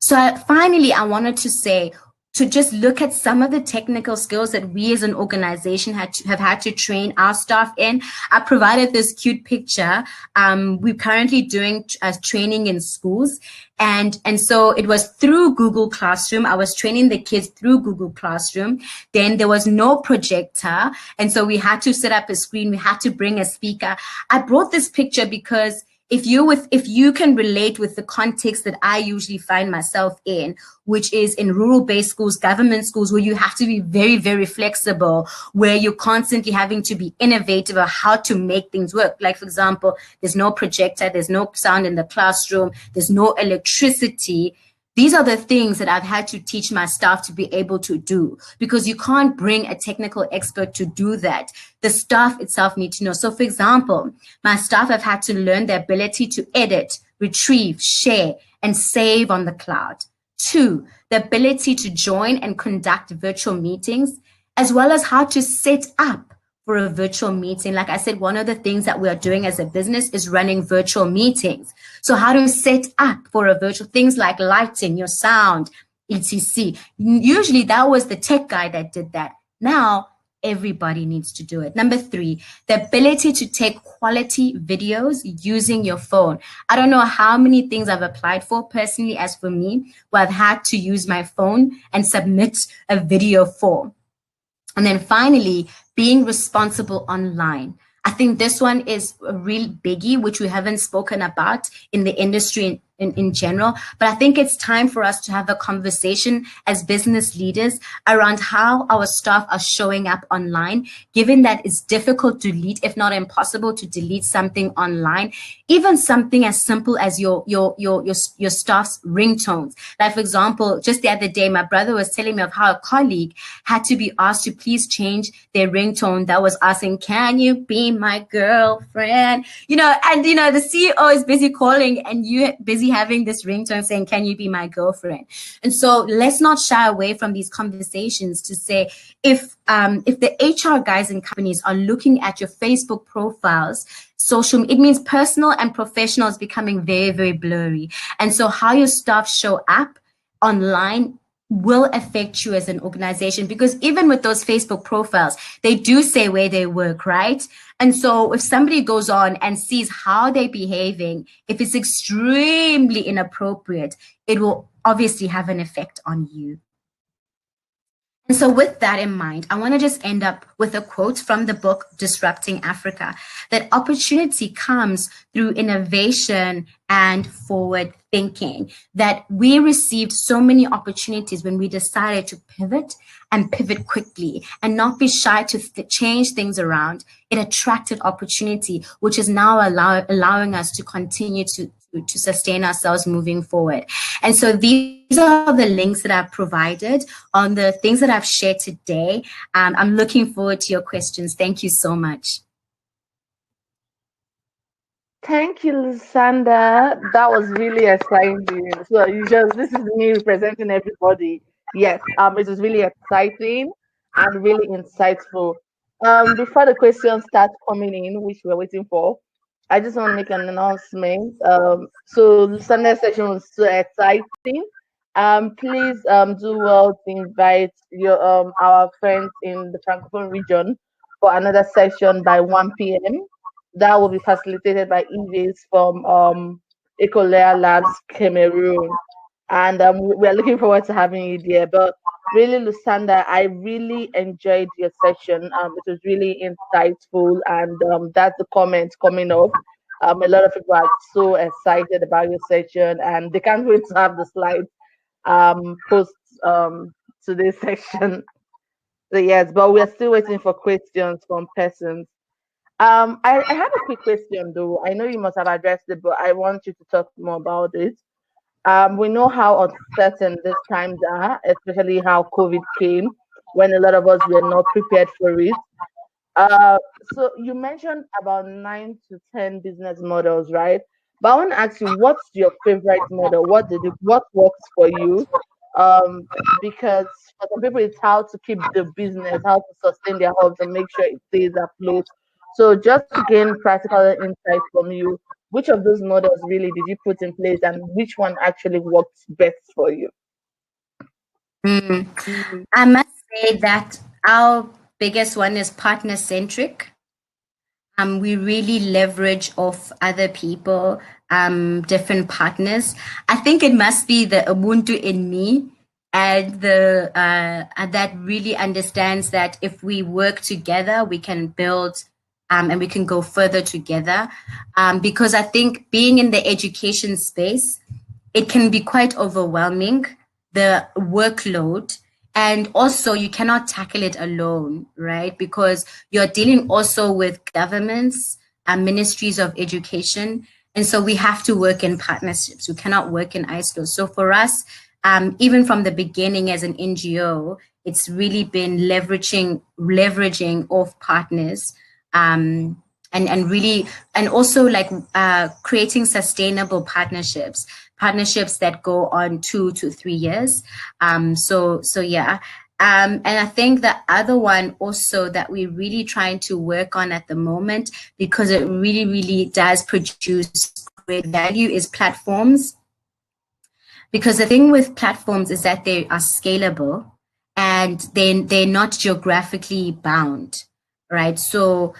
So finally, I wanted to say, to just look at some of the technical skills that we as an organization have had to train our staff in. I provided this cute picture. We're currently doing training in schools. And so it was through Google Classroom. I was training the kids through Google Classroom. Then there was no projector. And so we had to set up a screen. We had to bring a speaker. I brought this picture because if you can relate with the context that I usually find myself in, which is in rural-based schools, government schools, where you have to be very, very flexible, where you're constantly having to be innovative about how to make things work. Like, for example, there's no projector, there's no sound in the classroom, there's no electricity. These are the things that I've had to teach my staff to be able to do, because you can't bring a technical expert to do that. The staff itself need to know. So, for example, my staff have had to learn the ability to edit, retrieve, share, and save on the cloud. 2, the ability to join and conduct virtual meetings, as well as how to set up for a virtual meeting. Like I said, one of the things that we are doing as a business is running virtual meetings. So how to set up for a virtual, things like lighting, your sound, etc. Usually that was the tech guy that did that. Now everybody needs to do it. Number 3, the ability to take quality videos using your phone. I don't know how many things I've applied for personally, as for me, where I've had to use my phone and submit a video for. And then finally, being responsible online. I think this one is a real biggie, which we haven't spoken about in the industry in general. But I think it's time for us to have a conversation as business leaders around how our staff are showing up online, given that it's difficult to delete, if not impossible to delete something online, even something as simple as your staff's ringtones. Like, for example, just the other day, my brother was telling me of how a colleague had to be asked to please change their ringtone that was asking, "Can you be my girlfriend?" And the CEO is busy calling and you busy having this ringtone saying, "Can you be my girlfriend?" And so let's not shy away from these conversations to say, if the HR guys in companies are looking at your Facebook profiles, it means personal and professional is becoming very, very blurry. And so how your staff show up online will affect you as an organization, because even with those Facebook profiles, they do say where they work, right? And so if somebody goes on and sees how they're behaving, if it's extremely inappropriate, it will obviously have an effect on you. And so with that in mind, I want to just end up with a quote from the book, Disrupting Africa, that opportunity comes through innovation and forward thinking, that we received so many opportunities when we decided to pivot and pivot quickly and not be shy to change things around. It attracted opportunity, which is now allowing us to continue to sustain ourselves moving forward. And so these are the links that I've provided on the things that I've shared today. I'm looking forward to your questions. Thank you so much. Thank you, Lusanda. That was really exciting. So this is me representing everybody. Yes, it was really exciting and really insightful. Before the questions start coming in, which we're waiting for, I just want to make an announcement. So Lusanda's session was so exciting. Please do well to invite your our friends in the Francophone region for another session by 1 p.m. That will be facilitated by Eves from AfriLabs Cameroon. And we're looking forward to having you there. But really, Lusanda, I really enjoyed your session. It was really insightful, and that's the comments coming up. A lot of people are so excited about your session, and they can't wait to have the slides post today's session. So yes, but we are still waiting for questions from persons. I have a quick question though. I know you must have addressed it, but I want you to talk more about it. We know how uncertain these times are, especially how COVID came, when a lot of us were not prepared for it. So you mentioned about 9 to 10 business models, right? But I want to ask you, what's your favorite model? What works for you? Because for some people, it's how to keep the business, how to sustain their hubs and make sure it stays afloat. So just to gain practical insight from you, which of those models really did you put in place, and which one actually works best for you? Mm. Mm. I must say that our biggest one is partner centric. We really leverage off other people, different partners. I think it must be the Ubuntu in me and the and that really understands that if we work together, we can build and we can go further together. Because I think being in the education space, it can be quite overwhelming, the workload. And also, you cannot tackle it alone, right? Because you're dealing also with governments and ministries of education. And so we have to work in partnerships. We cannot work in isolation. So for us, even from the beginning as an NGO, it's really been leveraging off partners, and really, and also like creating sustainable partnerships that go on 2 to 3 years. So yeah. And I think the other one also that we're really trying to work on at the moment, because it really, really does produce great value, is platforms. Because the thing with platforms is that they are scalable and they're not geographically bound, right? So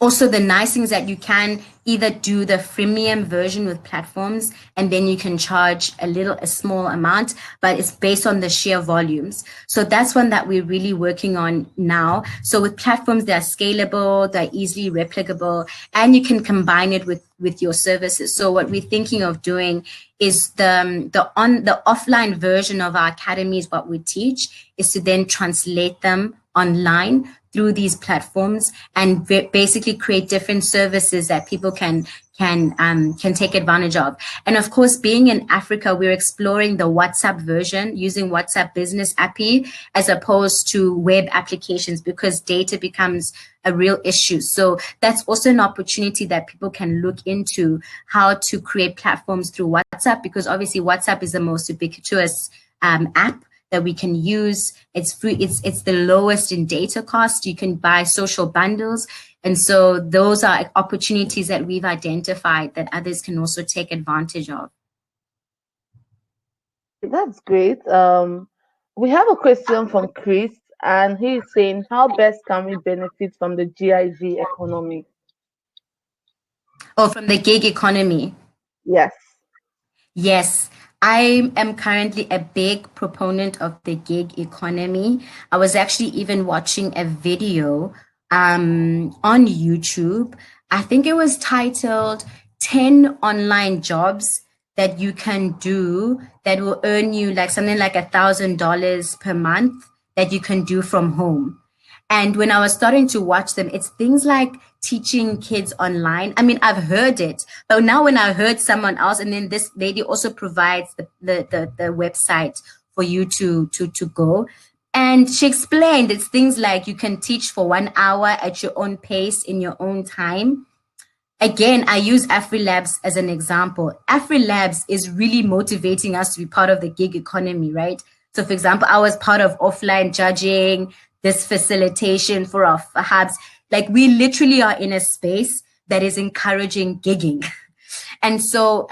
also, the nice thing is that you can either do the freemium version with platforms, and then you can charge a small amount, but it's based on the sheer volumes. So that's one that we're really working on now. So with platforms, they're scalable, they're easily replicable, and you can combine it with your services. So what we're thinking of doing is the offline version of our academies, what we teach, is to then translate them online through these platforms and basically create different services that people can take advantage of. And of course, being in Africa, we're exploring the WhatsApp version, using WhatsApp Business API as opposed to web applications, because data becomes a real issue. So that's also an opportunity that people can look into, how to create platforms through WhatsApp, because obviously WhatsApp is the most ubiquitous app that we can use. It's free. It's the lowest in data cost. You can buy social bundles. And so those are opportunities that we've identified that others can also take advantage of. That's great. We have a question from Chris, and he's saying, how best can we benefit from the GIG economy? Oh, from the gig economy. Yes. Yes, I am currently a big proponent of the gig economy. I was actually even watching a video on YouTube. I think it was titled 10 online jobs that you can do that will earn you like something like $1,000 per month that you can do from home. And when I was starting to watch them, it's things like teaching kids online. I mean, I've heard it, but now when I heard someone else, and then this lady also provides the website for you to go. And she explained it's things like you can teach for 1 hour at your own pace in your own time. Again, I use AfriLabs as an example. AfriLabs is really motivating us to be part of the gig economy, right? So, for example, I was part of offline judging, this facilitation for our hubs. Like, we literally are in a space that is encouraging gigging. And so,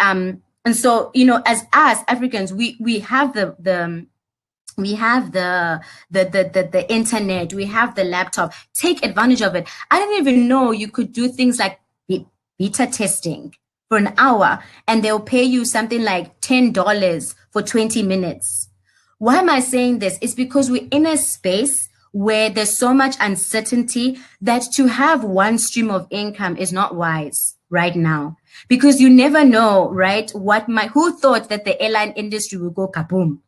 you know, as us Africans, we have the internet, we have the laptop. Take advantage of it. I didn't even know you could do things like beta testing for an hour, and they'll pay you something like $10 for 20 minutes. Why am I saying this? It's because we're in a space where there's so much uncertainty that to have one stream of income is not wise right now, because you never know, right? Who thought that the airline industry would go kaboom?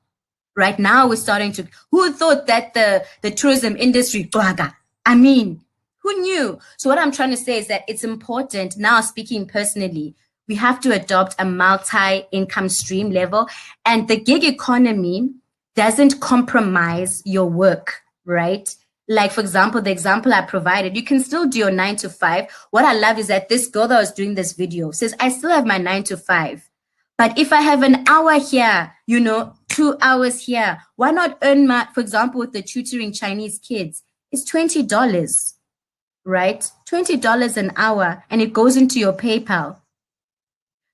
Right now, we're starting to. Who thought that the tourism industry? I mean, who knew? So what I'm trying to say is that it's important now. Speaking personally, we have to adopt a multi-income stream level, and the gig economy doesn't compromise your work, right? Like, for example, the example I provided, you can still do your 9 to 5. What I love is that this girl that was doing this video says, I still have my 9 to 5. But if I have an hour here, you know, 2 hours here, why not earn for example, with the tutoring Chinese kids, it's $20, right? $20 an hour, and it goes into your PayPal.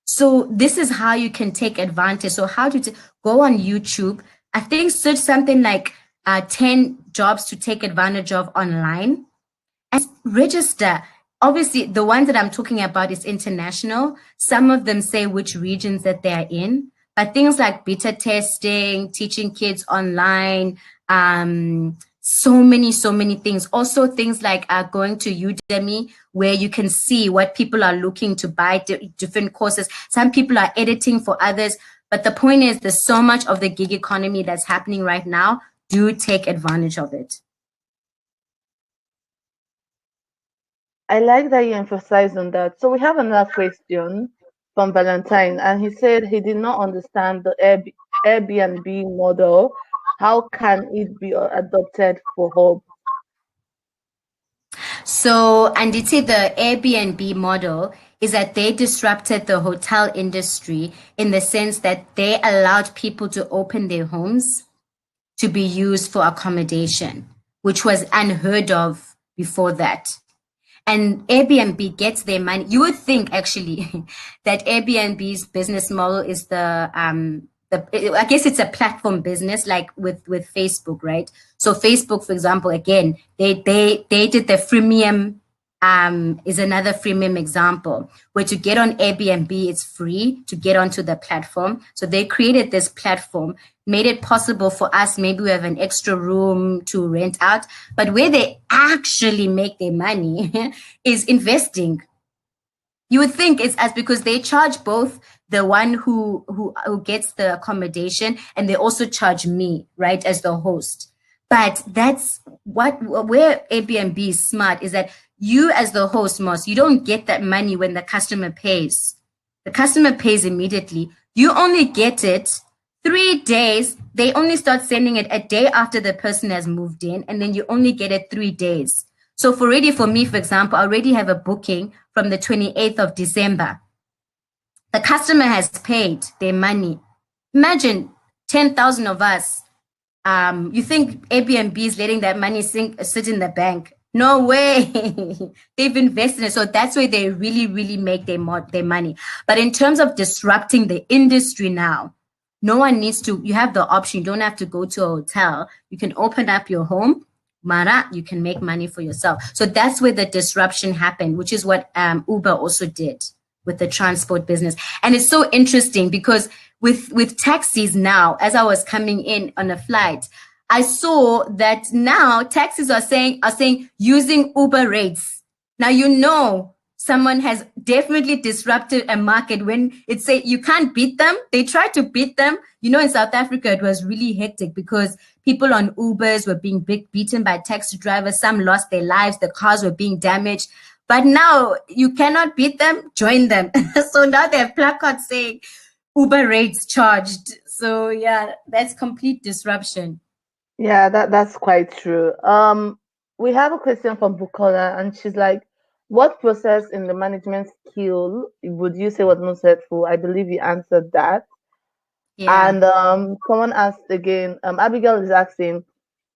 So this is how you can take advantage. So how to go on YouTube, I think search something like 10 jobs to take advantage of online and register. Obviously, the ones that I'm talking about is international. Some of them say which regions that they're in, but things like beta testing, teaching kids online, so many things. Also, things like going to Udemy, where you can see what people are looking to buy, different courses. Some people are editing for others. But the point is, there's so much of the gig economy that's happening right now. Do take advantage of it. I like that you emphasized on that. So we have another question from Valentine, and he said he did not understand the Airbnb model. How can it be adopted for hub? So, and you see the Airbnb model is that they disrupted the hotel industry in the sense that they allowed people to open their homes to be used for accommodation, which was unheard of before that. And Airbnb gets their money. You would think actually that Airbnb's business model is I guess it's a platform business like with Facebook, right? So Facebook, for example, again, they did the freemium is another freemium example where to get on Airbnb, it's free to get onto the platform. So they created this platform, made it possible for us. Maybe we have an extra room to rent out, but where they actually make their money is investing. You would think it's as because they charge both the one who gets the accommodation and they also charge me, right, as the host. But that's where Airbnb is smart is that you as the host, Moss, you don't get that money when the customer pays. The customer pays immediately. You only get it 3 days. They only start sending it a day after the person has moved in, and then you only get it 3 days. So for me, for example, I already have a booking from the 28th of December. The customer has paid their money. Imagine 10,000 of us. You think Airbnb is letting that money sit in the bank? No way. They've invested in it. So that's where they really make their money. But in terms of disrupting the industry now, no one needs to. You have the option. You don't have to go to a hotel. You can open up your home. Mara, you can make money for yourself. So that's where the disruption happened, which is what Uber also did with the transport business. And it's so interesting because with taxis now, as I was coming in on a flight, I saw that now taxis are saying using Uber rates. Now someone has definitely disrupted a market when it say you can't beat them. They try to beat them. In South Africa, it was really hectic because people on Ubers were being beaten by taxi drivers. Some lost their lives. The cars were being damaged. But now you cannot beat them, join them. So now they have placards saying Uber rates charged. So yeah, that's complete disruption. Yeah, that's quite true. We have a question from Bukola, and she's like, what process in the management skill would you say was most helpful? I believe you answered that. Yeah. And someone asked again, Abigail is asking,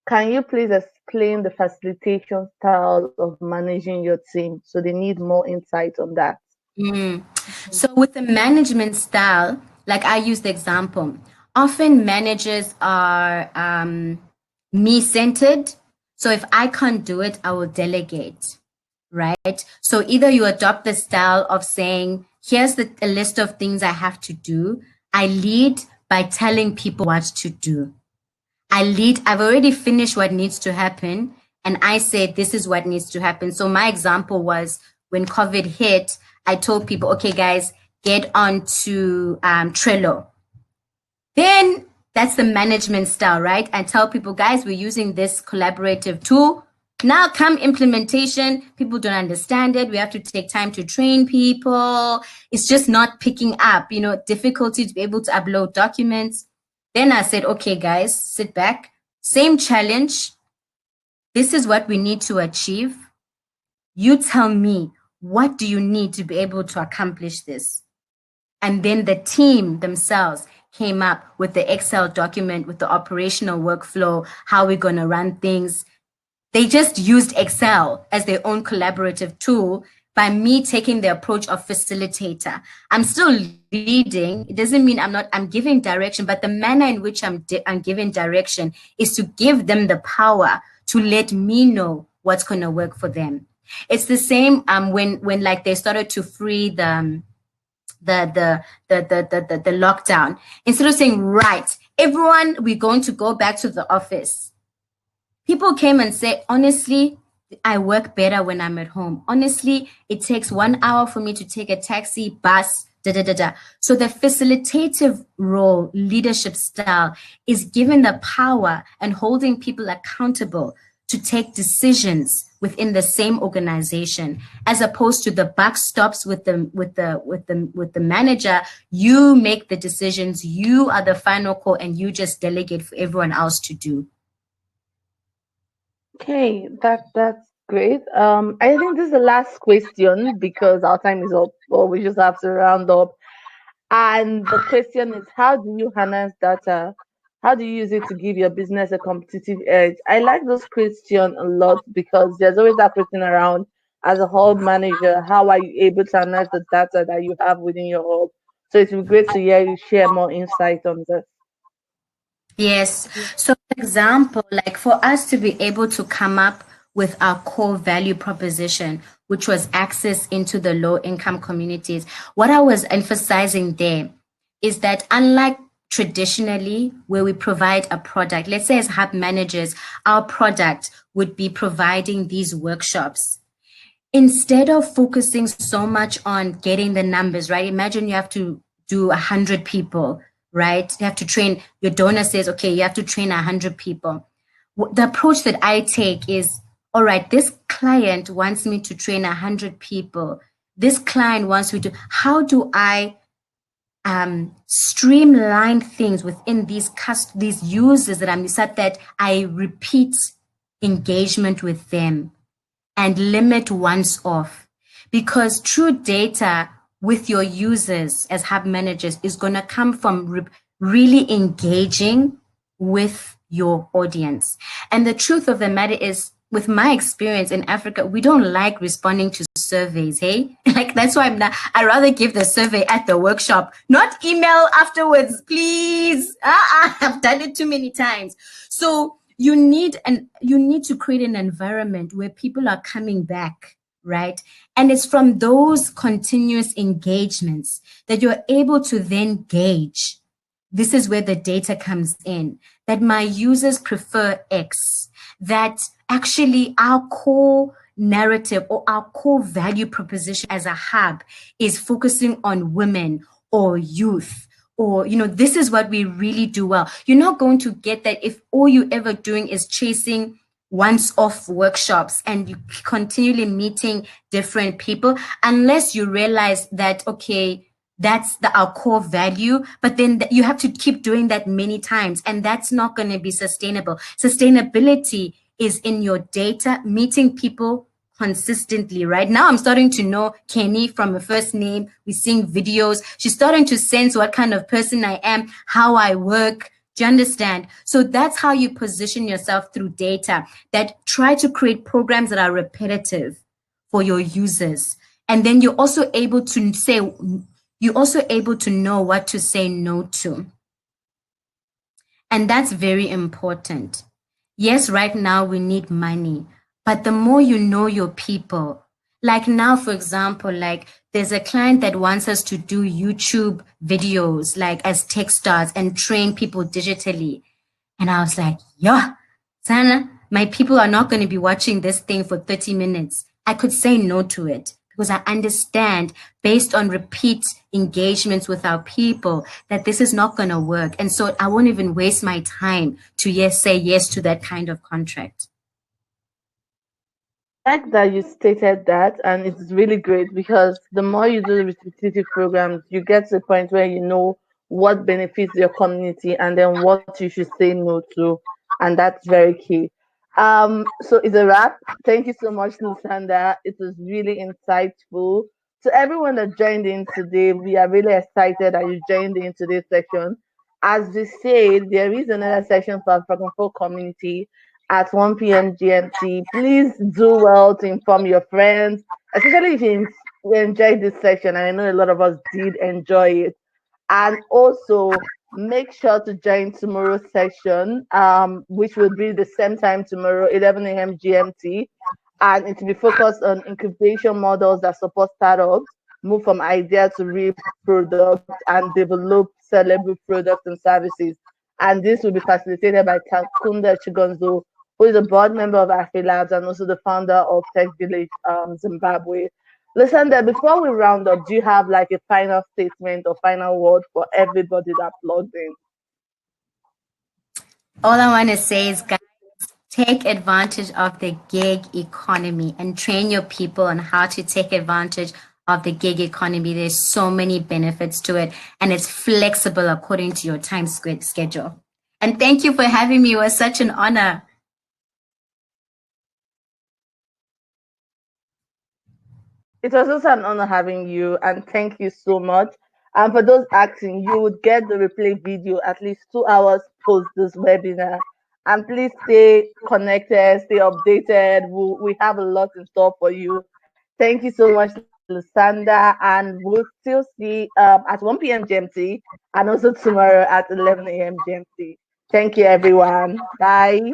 can you please explain the facilitation style of managing your team? So they need more insight on that. So with the management style, like I use the example, often managers are me-centered. So if I can't do it, I will delegate, right? So either you adopt the style of saying, here's a list of things I have to do. I lead by telling people what to do. I've already finished what needs to happen. And I said, this is what needs to happen. So my example was when COVID hit, I told people, okay, guys, get onto Trello. Then that's the management style, right? And tell people, guys, we're using this collaborative tool. Now come implementation, people don't understand it. We have to take time to train people. It's just not picking up, difficulty to be able to upload documents. Then I said, okay, guys, sit back. Same challenge. This is what we need to achieve. You tell me, what do you need to be able to accomplish this? And then the team themselves came up with the Excel document with the operational workflow, how we're going to run things. They just used Excel as their own collaborative tool. by me taking the approach of facilitator. I'm still leading. It doesn't mean I'm giving direction, but the manner in which I'm giving direction is to give them the power to let me know what's going to work for them. It's the same when like they started to free the lockdown. Instead of saying, right, everyone, we're going to go back to the office. People came and said, honestly, I work better when I'm at home. Honestly, it takes 1 hour for me to take a taxi, bus, da da da da. So the facilitative role, leadership style, is given the power and holding people accountable to take decisions within the same organization, as opposed to the buck stops with the manager. You make the decisions, you are the final call, and you just delegate for everyone else to do. Okay, that's great. I think this is the last question because our time is up, but we just have to round up. And the question is, how do you harness data? How do you use it to give your business a competitive edge? I like this question a lot because there's always that question around, as a hub manager, how are you able to harness the data that you have within your hub? So it would be great to hear you share more insight on this. Yes. So, for example, like for us to be able to come up with our core value proposition, which was access into the low income communities, what I was emphasizing there is that unlike traditionally where we provide a product, let's say as hub managers, our product would be providing these workshops. Instead of focusing so much on getting the numbers, right? Imagine you have to do 100 people, right? You have to train, your donor says, okay, you have to train 100 people. The approach that I take is, all right, this client wants me to train 100 people. This client wants me to, how do I streamline things within these users that I'm such that I repeat engagement with them and limit once off? Because true data with your users as hub managers is going to come from really engaging with your audience. And the truth of the matter is, with my experience in Africa, we don't like responding to surveys, hey? Like that's why I rather give the survey at the workshop, not email afterwards, please. I've done it too many times. So you need to create an environment where people are coming back, right? And it's from those continuous engagements that you're able to then gauge. This is where the data comes in, that my users prefer X, that actually our core narrative or our core value proposition as a hub is focusing on women or youth, or, this is what we really do well. You're not going to get that if all you're ever doing is chasing once-off workshops and you continually meeting different people, unless you realize that, okay, that's our core value, but then you have to keep doing that many times, and that's not going to be sustainable. Sustainability is in your data, meeting people consistently. Right now, I'm starting to know Kenny from her first name. We're seeing videos. She's starting to sense what kind of person I am, how I work. Do you understand? So that's how you position yourself through data, that try to create programs that are repetitive for your users. And then you're also able to know what to say no to. And that's very important. Yes, right now we need money, but the more you know your people, like now, for example, like there's a client that wants us to do YouTube videos, like as tech stars and train people digitally. And I was like, yeah, Sana, my people are not going to be watching this thing for 30 minutes. I could say no to it because I understand, based on repeat engagements with our people, that this is not going to work. And so I won't even waste my time to say yes to that kind of contract. I like that you stated that, and it's really great because the more you do the repetitive programs, you get to the point where you know what benefits your community and then what you should say no to, and that's very key. So it's a wrap. Thank you so much, Lusanda. It was really insightful. To everyone that joined in today, we are really excited that you joined in today's session. As we said, there is another session for our Francophone community at 1 p.m. GMT. Please do well to inform your friends, especially if you enjoyed this section, and I know a lot of us did enjoy it. And also make sure to join tomorrow's session, which will be the same time tomorrow, 11 a.m. GMT, and it will be focused on incubation models that support startups move from idea to real product and develop sellable products and services. And this will be facilitated by Takunda Chigonzo, who is a board member of AfriLabs and also the founder of Tech Village Zimbabwe. Listen, there, before we round up, do you have like a final statement or final word for everybody that plugged in? All I want to say is, guys, take advantage of the gig economy and train your people on how to take advantage of the gig economy. There's so many benefits to it, and it's flexible according to your time schedule. And thank you for having me. It was such an honor. It was also an honor having you, and thank you so much. And for those asking, you would get the replay video at least 2 hours post this webinar. And please stay connected, stay updated. We have a lot in store for you. Thank you so much, Lusanda, and we'll still see at 1 p.m. GMT and also tomorrow at 11 a.m. GMT. Thank you, everyone. Bye.